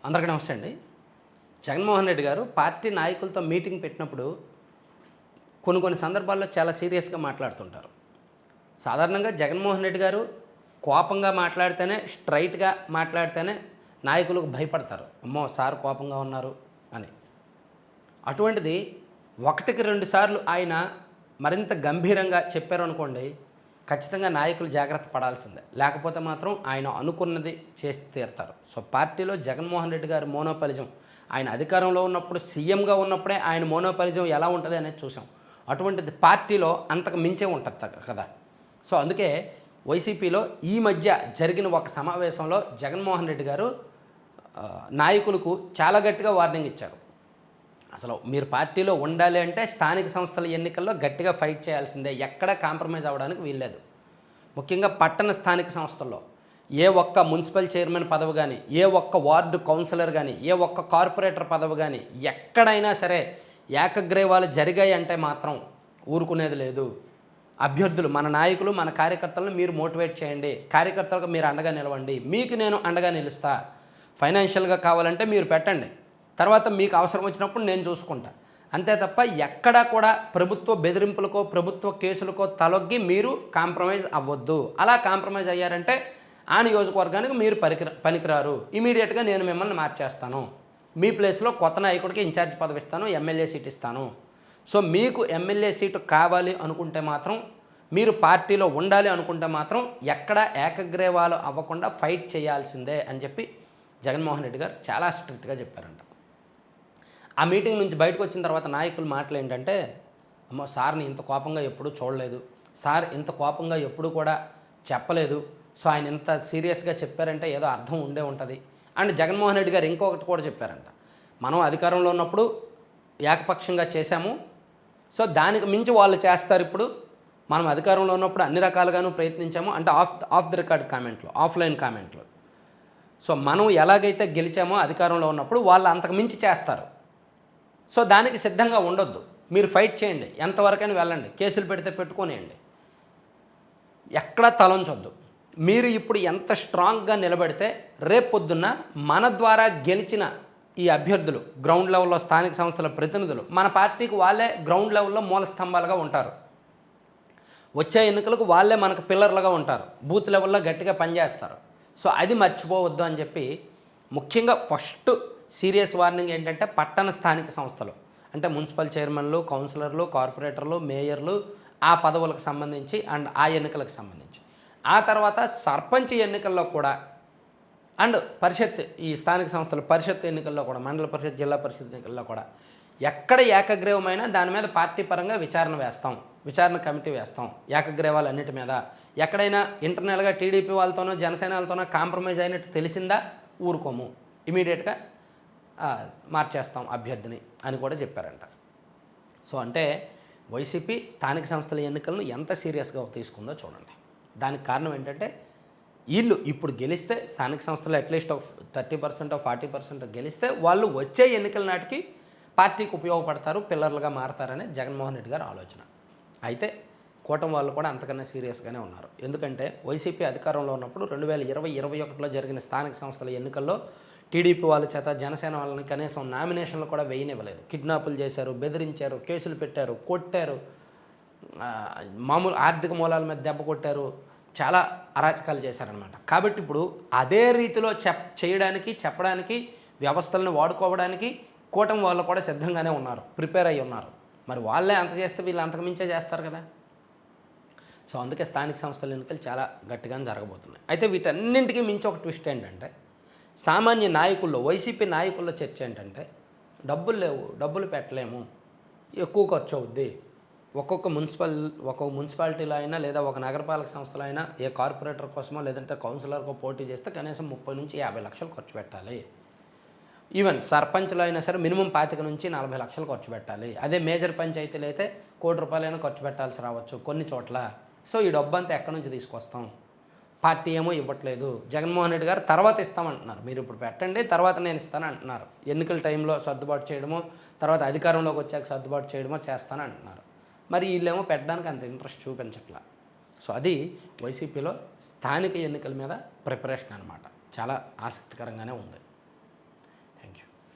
అందరికీ నమస్తే అండి. జగన్మోహన్ రెడ్డి గారు పార్టీ నాయకులతో మీటింగ్ పెట్టినప్పుడు కొన్ని సందర్భాల్లో చాలా సీరియస్గా మాట్లాడుతుంటారు. సాధారణంగా జగన్మోహన్ రెడ్డి గారు కోపంగా మాట్లాడితేనే, స్ట్రైట్గా మాట్లాడితేనే నాయకులకు భయపడతారు. అమ్మో సార్ కోపంగా ఉన్నారు అని. అటువంటిది ఒకటికి రెండు సార్లు ఆయన మరింత గంభీరంగా చెప్పారు అనుకోండి, ఖచ్చితంగా నాయకులు జాగ్రత్త పడాల్సిందే. లేకపోతే మాత్రం ఆయన అనుకున్నది చేసి తీరుతారు. సో పార్టీలో జగన్మోహన్ రెడ్డి గారి మోనోపలిజం, ఆయన అధికారంలో ఉన్నప్పుడు సీఎంగా ఉన్నప్పుడే ఆయన మోనోపలిజం ఎలా ఉంటుంది అనేది చూసాం. అటువంటిది పార్టీలో అంతకు మించే ఉంటుంది కదా. సో అందుకే వైసీపీలో ఈ మధ్య జరిగిన ఒక సమావేశంలో జగన్మోహన్ రెడ్డి గారు నాయకులకు చాలా గట్టిగా వార్నింగ్ ఇచ్చారు. అసలు మీరు పార్టీలో ఉండాలి అంటే స్థానిక సంస్థల ఎన్నికల్లో గట్టిగా ఫైట్ చేయాల్సిందే, ఎక్కడ కాంప్రమైజ్ అవ్వడానికి వీల్లేదు. ముఖ్యంగా పట్టణ స్థానిక సంస్థల్లో ఏ ఒక్క మున్సిపల్ చైర్మన్ పదవి కానీ, ఏ ఒక్క వార్డు కౌన్సిలర్ కానీ, ఏ ఒక్క కార్పొరేటర్ పదవి కానీ ఎక్కడైనా సరే ఏకగ్రీవాలు జరిగాయి అంటే మాత్రం ఊరుకునేది లేదు. అభ్యర్థులు, మన నాయకులు, మన కార్యకర్తలను మీరు మోటివేట్ చేయండి, కార్యకర్తలకు మీరు అండగా నిలవండి, మీకు నేను అండగా నిలుస్తా, ఫైనాన్షియల్గా కావాలంటే మీరు పెట్టండి, తర్వాత మీకు అవసరం వచ్చినప్పుడు నేను చూసుకుంటా, అంతే తప్ప ఎక్కడా కూడా ప్రభుత్వ బెదిరింపులకో ప్రభుత్వ కేసులకో తలొగ్గి మీరు కాంప్రమైజ్ అవ్వద్దు. అలా కాంప్రమైజ్ అయ్యారంటే ఆ నియోజకవర్గానికి మీరు పనికిరారు, ఇమీడియట్గా నేను మిమ్మల్ని మార్చేస్తాను, మీ ప్లేస్లో కొత్త నాయకుడికి ఇన్ఛార్జ్ పదవి ఇస్తాను, ఎమ్మెల్యే సీట్ ఇస్తాను. సో మీకు ఎమ్మెల్యే సీటు కావాలి అనుకుంటే మాత్రం, మీరు పార్టీలో ఉండాలి అనుకుంటే మాత్రం ఎక్కడ ఏకగ్రీవాలు అవ్వకుండా ఫైట్ చేయాల్సిందే అని చెప్పి జగన్మోహన్ రెడ్డి గారు చాలా స్ట్రిక్ట్గా చెప్పారంట. ఆ మీటింగ్ నుంచి బయటకు వచ్చిన తర్వాత నాయకుల మాటలు ఏంటంటే, అమ్మో సార్ని ఇంత కోపంగా ఎప్పుడూ చూడలేదు, సార్ ఇంత కోపంగా ఎప్పుడూ కూడా చెప్పలేదు, సో ఆయన ఇంత సీరియస్గా చెప్పారంటే ఏదో అర్థం ఉండే ఉంటుంది. అండ్ జగన్మోహన్ రెడ్డి గారు ఇంకొకటి కూడా చెప్పారంట, మనం అధికారంలో ఉన్నప్పుడు ఏకపక్షంగా చేశాము, సో దానికి మించి వాళ్ళు చేస్తారు ఇప్పుడు, మనం అధికారంలో ఉన్నప్పుడు అన్ని రకాలుగాను ప్రయత్నించాము అంటే ఆఫ్ ది రికార్డ్ కామెంట్లు, ఆఫ్లైన్ కామెంట్లు. సో మనం ఎలాగైతే గెలిచామో అధికారంలో ఉన్నప్పుడు వాళ్ళు అంతకు మించి చేస్తారు, సో దానికి సిద్ధంగా ఉండొద్దు, మీరు ఫైట్ చేయండి, ఎంతవరకైనా వెళ్ళండి, కేసులు పెడితే పెట్టుకోనియండి, ఎక్కడా తలంచొద్దు. మీరు ఇప్పుడు ఎంత స్ట్రాంగ్గా నిలబడితే రేపు పొద్దున్న మన ద్వారా గెలిచిన ఈ అభ్యర్థులు, గ్రౌండ్ లెవెల్లో స్థానిక సంస్థల ప్రతినిధులు మన పార్టీకి వాళ్ళే గ్రౌండ్ లెవెల్లో మూల స్తంభాలుగా ఉంటారు. వచ్చే ఎన్నికలకు వాళ్ళే మనకు పిల్లర్లుగా ఉంటారు, బూత్ లెవెల్లో గట్టిగా పనిచేస్తారు. సో అది మర్చిపోవద్దు అని చెప్పి ముఖ్యంగా ఫస్ట్ సీరియస్ వార్నింగ్ ఏంటంటే పట్టణ స్థానిక సంస్థలు అంటే మున్సిపల్ చైర్మన్లు, కౌన్సిలర్లు, కార్పొరేటర్లు, మేయర్లు, ఆ పదవులకు సంబంధించి అండ్ ఆ ఎన్నికలకు సంబంధించి, ఆ తర్వాత సర్పంచ్ ఎన్నికల్లో కూడా అండ్ పరిషత్, ఈ స్థానిక సంస్థల పరిషత్ ఎన్నికల్లో కూడా, మండల పరిషత్, జిల్లా పరిషత్ ఎన్నికల్లో కూడా ఎక్కడ ఏకగ్రీవమైనా దాని మీద పార్టీ పరంగా విచారణ కమిటీ వేస్తాం. ఏకగ్రీవాలు అన్నిటి మీద ఎక్కడైనా ఇంటర్నల్గా టీడీపీ వాళ్ళతోనో జనసేన వాళ్ళతోనో కాంప్రమైజ్ అయినట్టు తెలిసిందా ఊరుకోము, ఇమీడియట్గా మార్చేస్తాం అభ్యర్థిని అని కూడా చెప్పారంట. సో అంటే వైసీపీ స్థానిక సంస్థల ఎన్నికలను ఎంత సీరియస్గా తీసుకుందో చూడండి. దానికి కారణం ఏంటంటే వీళ్ళు ఇప్పుడు గెలిస్తే స్థానిక సంస్థలు అట్లీస్ట్ 30% 40% గెలిస్తే వాళ్ళు వచ్చే ఎన్నికల నాటికి పార్టీకి ఉపయోగపడతారు, పిల్లర్లుగా మారతారనే జగన్మోహన్ రెడ్డి గారు ఆలోచన. అయితే కూటమి వాళ్ళు కూడా అంతకన్నా సీరియస్గానే ఉన్నారు. ఎందుకంటే వైసీపీ అధికారంలో ఉన్నప్పుడు 2020-21లో జరిగిన స్థానిక సంస్థల ఎన్నికల్లో టీడీపీ వాళ్ళ చేత జనసేన వాళ్ళని కనీసం నామినేషన్లు కూడా వేయనివ్వలేదు. కిడ్నాపులు చేశారు, బెదిరించారు, కేసులు పెట్టారు, కొట్టారు, మామూలు ఆర్థిక మూలాల మీద దెబ్బ కొట్టారు, చాలా అరాచకాలు చేశారనమాట. కాబట్టి ఇప్పుడు అదే రీతిలో చెప్పడానికి వ్యవస్థలను వాడుకోవడానికి కూటమి వాళ్ళు కూడా సిద్ధంగానే ఉన్నారు, ప్రిపేర్ అయ్యి ఉన్నారు. మరి వాళ్ళే అంత చేస్తే వీళ్ళు అంతకు మించే చేస్తారు కదా. సో అందుకే స్థానిక సంస్థల ఎన్నికలు చాలా గట్టిగానే జరగబోతున్నాయి. అయితే వీటన్నింటికీ మించి ఒక ట్విస్ట్ ఏంటంటే, సామాన్య నాయకుల్లో, వైసీపీ నాయకుల్లో చర్చ ఏంటంటే, డబ్బులు లేవు, డబ్బులు పెట్టలేము, ఎక్కువ ఖర్చు అవుద్ది, ఒక్కొక్క మున్సిపాలిటీలో అయినా లేదా ఒక నగరపాలక సంస్థలో అయినా ఏ కార్పొరేటర్ కోసమో లేదంటే కౌన్సిలర్కో పోటీ చేస్తే కనీసం 30 నుంచి 50 లక్షలు ఖర్చు పెట్టాలి. ఈవెన్ సర్పంచ్లో అయినా సరే మినిమం 25 నుంచి 40 లక్షలు ఖర్చు పెట్టాలి. అదే మేజర్ పంచాయతీలు అయితే ₹1,00,00,000 ఖర్చు పెట్టాల్సి రావచ్చు కొన్ని చోట్ల. సో ఈ డబ్బు అంతా ఎక్కడి నుంచి తీసుకొస్తాం? పార్టీ ఏమో ఇవ్వట్లేదు, జగన్మోహన్ రెడ్డి గారు తర్వాత ఇస్తామంటున్నారు, మీరు ఇప్పుడు పెట్టండి తర్వాత నేను ఇస్తాను అంటున్నారు. ఎన్నికల టైంలో సర్దుబాటు చేయడమో, తర్వాత అధికారంలోకి వచ్చాక సర్దుబాటు చేయడమో చేస్తాను అంటున్నారు. మరి వీళ్ళేమో పెట్టడానికి అంత ఇంట్రెస్ట్ చూపించట్లా. సో అది వైసీపీలో స్థానిక ఎన్నికల మీద ప్రిపరేషన్ అనమాట. చాలా ఆసక్తికరంగానే ఉంది.